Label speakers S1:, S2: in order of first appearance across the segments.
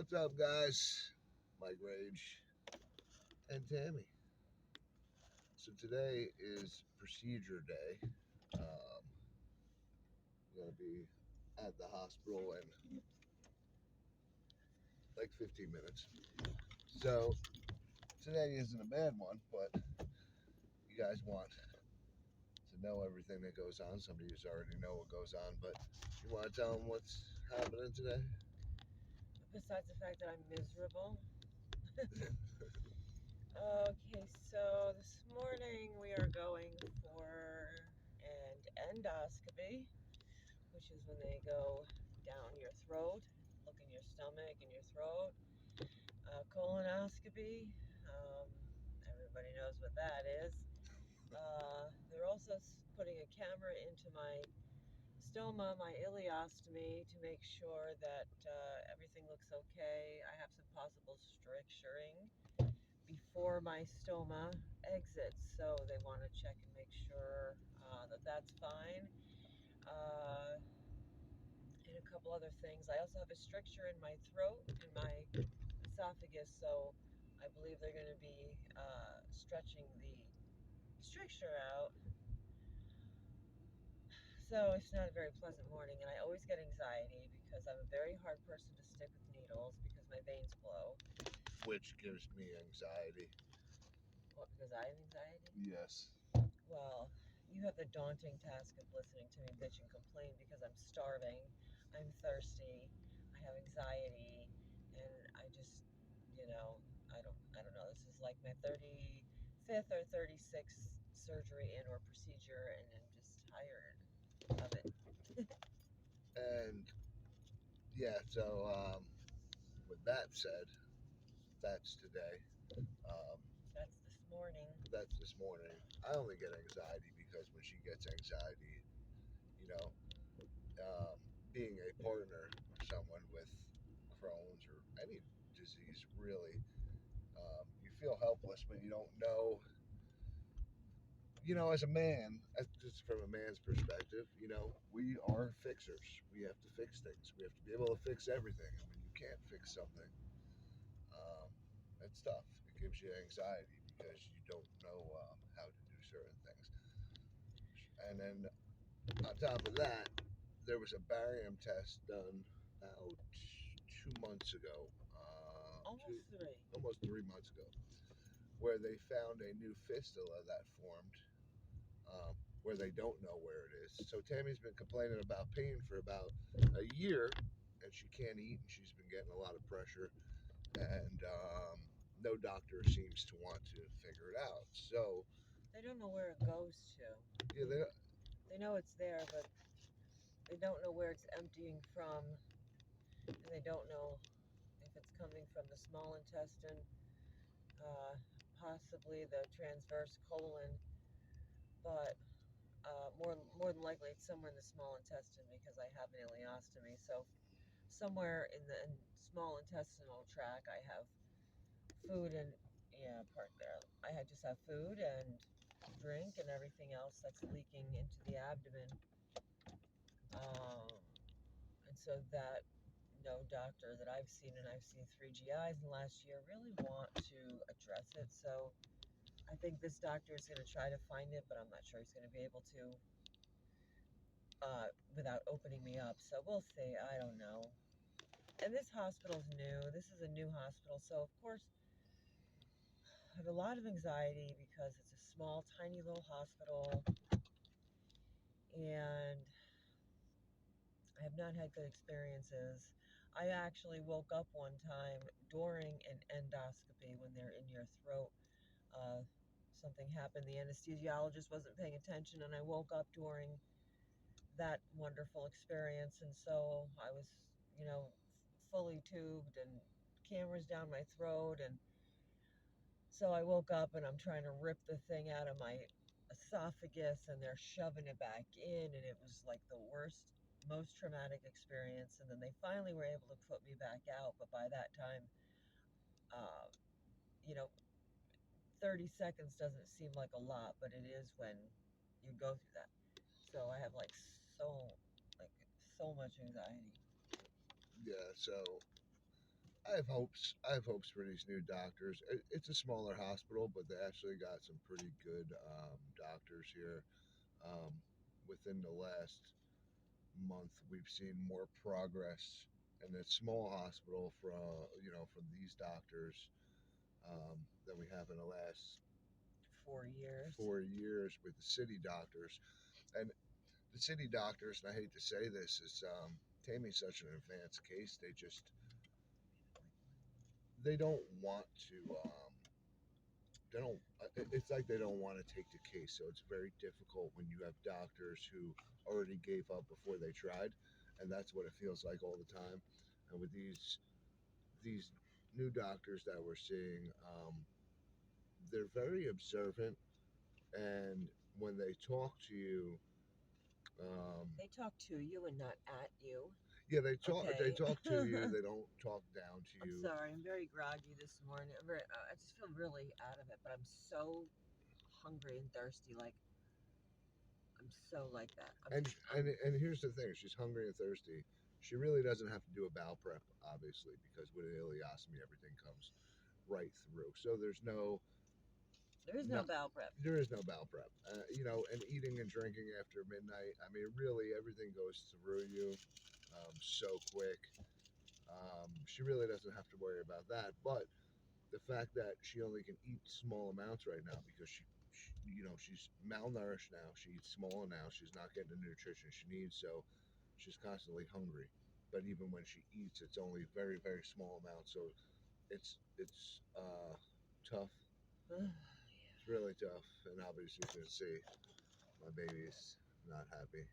S1: What's up, guys? Mike Rage and Tammy. So today is procedure day. I'm gonna be at the hospital in like 15 minutes. So today isn't a bad one, but you guys want to know everything that goes on. Some of you already know what goes on, but you want to tell them what's happening today?
S2: Besides the fact that I'm miserable. Okay, so this morning we are going for an endoscopy, which is when they go down your throat, look in your stomach and your throat. Colonoscopy, everybody knows what that is. They're also putting a camera into my stoma, my ileostomy, to make sure that everything looks okay. I have some possible stricturing before my stoma exits, so they want to check and make sure that that's fine. And a couple other things. I also have a stricture in my throat, in my esophagus, so I believe they're going to be stretching the stricture out. So it's not a very pleasant morning, and I always get anxiety because I'm a very hard person to stick with needles because my veins blow.
S1: Which gives me anxiety.
S2: What, because I have anxiety?
S1: Yes.
S2: Well, you have the daunting task of listening to me bitch and complain because I'm starving, I'm thirsty, I have anxiety, and I just, I don't know. This is like my 35th or 36th surgery and or procedure, and I'm just tired of it.
S1: And yeah, so with that said, that's today. Um,
S2: That's this morning.
S1: that's this morning. I only get anxiety because when she gets anxiety, you know, being a partner of someone with Crohn's or any disease, really, you feel helpless, but you don't know. As a man, just from a man's perspective, we are fixers. We have to fix things. We have to be able to fix everything. And when you can't fix something, um, it's tough. It gives you anxiety because you don't know how to do certain things. And then on top of that, there was a barium test done about 2 months ago, almost 3 months ago, where they found a new fistula that formed, where they don't know where it is. So Tammy's been complaining about pain for about a year, and she can't eat, and she's been getting a lot of pressure, and no doctor seems to want to figure it out. So
S2: They don't know where it goes to.
S1: yeah,
S2: They know it's there, but they don't know where it's emptying from, and they don't know if it's coming from the small intestine, uh, possibly the transverse colon, but more than likely it's somewhere in the small intestine because I have an ileostomy. So somewhere in the small intestinal tract, I have food and part there. I just have food and drink and everything else that's leaking into the abdomen. Um, and so that no doctor that I've seen, and I've seen 3 GIs in the last year, really want to address it. So I think this doctor is going to try to find it, but I'm not sure he's going to be able to without opening me up. So we'll see. I don't know. And this hospital's new. This is a new hospital. So, of course, I have a lot of anxiety because it's a small, tiny little hospital. And I have not had good experiences. I actually woke up one time during an endoscopy when they're in your throat. Uh, Something happened. The anesthesiologist wasn't paying attention, and I woke up during that wonderful experience. And so I was, fully tubed and cameras down my throat. And so I woke up and I'm trying to rip the thing out of my esophagus, and they're shoving it back in. And it was like the worst, most traumatic experience. And then they finally were able to put me back out. But by that time, uh, you know, 30 seconds doesn't seem like a lot, but it is when you go through that. So I have so much anxiety.
S1: yeah. So I have hopes. I have hopes for these new doctors. It's a smaller hospital, but they actually got some pretty good doctors here. Um, Within the last month, we've seen more progress in a small hospital from these doctors than we have in the last
S2: 4 years.
S1: 4 years with the city doctors. And the city doctors, and I hate to say this, is Tammy's such an advanced case. They don't want to. They don't. It's like they don't want to take the case. So it's very difficult when you have doctors who already gave up before they tried, and that's what it feels like all the time. And with these new doctors that we're seeing, they're very observant, and when they talk to you,
S2: They talk to you and not at you.
S1: yeah, they talk.
S2: Okay.
S1: They talk to you. They don't talk down to
S2: I'm
S1: you.
S2: sorry, I'm very groggy this morning. I just feel really out of it, but I'm so hungry and thirsty. Like, I'm so like that.
S1: And here's the thing: she's hungry and thirsty. She really doesn't have to do a bowel prep, obviously, because with an ileostomy, everything comes right through. So
S2: there is no
S1: not
S2: bowel prep.
S1: there is no bowel prep. And eating and drinking after midnight. I mean, really, everything goes through you so quick. She really doesn't have to worry about that. But the fact that she only can eat small amounts right now because she's malnourished now. She eats small now. She's not getting the nutrition she needs, so she's constantly hungry. But even when she eats, it's only very very small amounts. So it's tough. It's really tough, and obviously you can see my baby's not happy.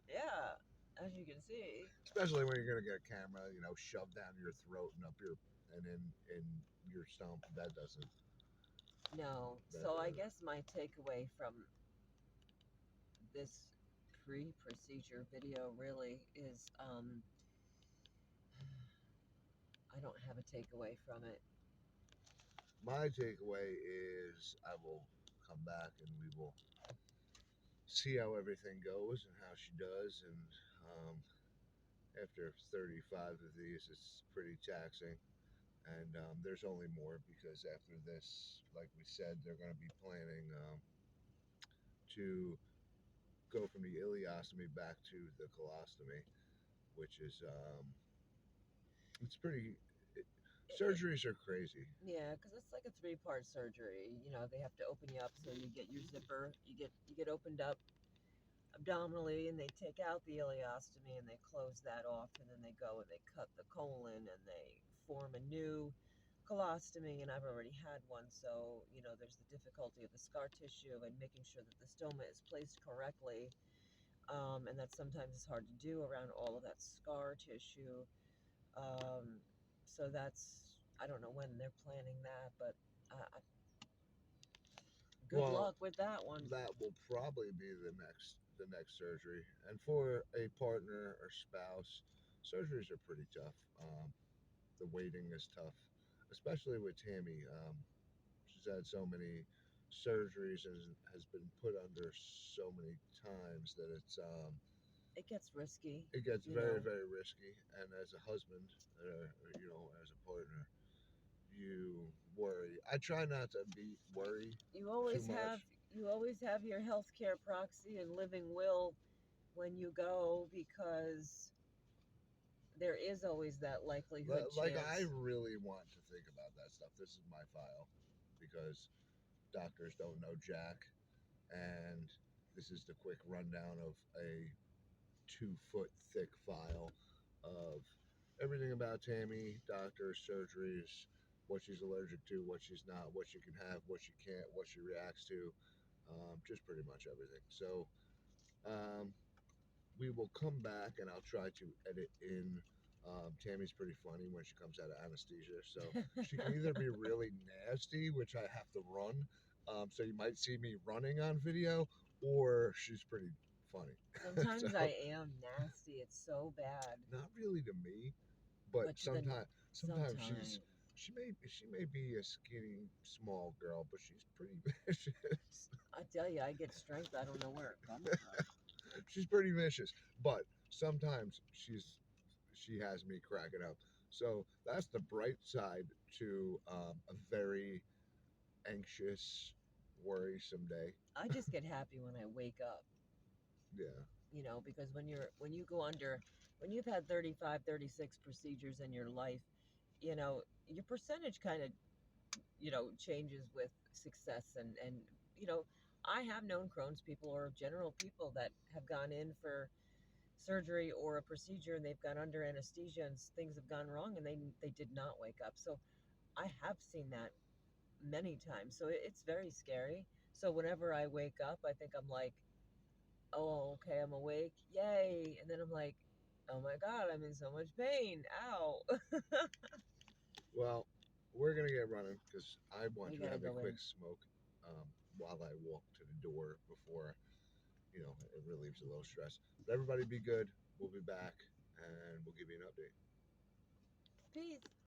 S2: Yeah, as you can see.
S1: Especially when you're gonna get a camera, shoved down your throat and up your and in your stomach. That doesn't.
S2: No.
S1: That
S2: So I
S1: doesn't.
S2: guess my takeaway from this pre-procedure video really is I don't have a takeaway from it.
S1: My takeaway is I will come back and we will see how everything goes and how she does. And after 35 of these, it's pretty taxing. And there's only more because after this, like we said, they're going to be planning to go from the ileostomy back to the colostomy, which is it's pretty. It, Surgeries are crazy.
S2: Yeah, because it's like a three-part surgery. They have to open you up so you get your zipper. You get opened up abdominally, and they take out the ileostomy and they close that off, and then they go and they cut the colon and they form a new colostomy. And I've already had one, so there's the difficulty of the scar tissue and making sure that the stoma is placed correctly, and that sometimes is hard to do around all of that scar tissue. Um, so that's, I don't know when they're planning that, but good
S1: Well,
S2: luck with that one.
S1: that will probably be the next surgery. And for a partner or spouse, surgeries are pretty tough. The waiting is tough, especially with Tammy. She's had so many surgeries and has been put under so many times that
S2: It gets risky,
S1: it gets
S2: you
S1: very
S2: know.
S1: very risky. And as a husband, as a partner, you worry. I try not to be worry
S2: You
S1: too
S2: always have
S1: much.
S2: you always have your healthcare proxy and living will when you go, because there is always that likelihood
S1: Like I
S2: chance.
S1: really want to think about that stuff. This is my file because doctors don't know jack, and this is the quick rundown of a 2 foot thick file of everything about Tammy, doctors, surgeries, what she's allergic to, what she's not, what she can have, what she can't, what she reacts to, just pretty much everything. So um, we will come back and I'll try to edit in. Tammy's pretty funny when she comes out of anesthesia, so she can either be really nasty, which I have to run, so you might see me running on video, or she's pretty funny.
S2: Sometimes I
S1: So
S2: am nasty. It's so bad.
S1: not really to me, but
S2: But then
S1: sometimes
S2: sometimes
S1: she may be a skinny small girl, but she's pretty vicious.
S2: I tell you, I get strength. I don't know where it comes from.
S1: She's pretty vicious, but sometimes she has me cracking up. So that's the bright side to a very anxious, worrisome day.
S2: I just get happy when I wake up,
S1: Yeah.
S2: because when you go under, when you've had 35, 36 procedures in your life, your percentage kind of, changes with success. And I have known Crohn's people or general people that have gone in for surgery or a procedure, and they've gone under anesthesia and things have gone wrong, and they did not wake up. So I have seen that many times. So it's very scary. So whenever I wake up, I think I'm like, oh, okay, I'm awake, yay. And then I'm like, oh my God, I'm in so much pain, ow.
S1: Well, we're gonna get running because I want
S2: We
S1: to
S2: gotta
S1: have a
S2: go in.
S1: quick smoke while I walk to the door before it relieves a little stress. But everybody, be good. We'll be back and we'll give you an update.
S2: Peace.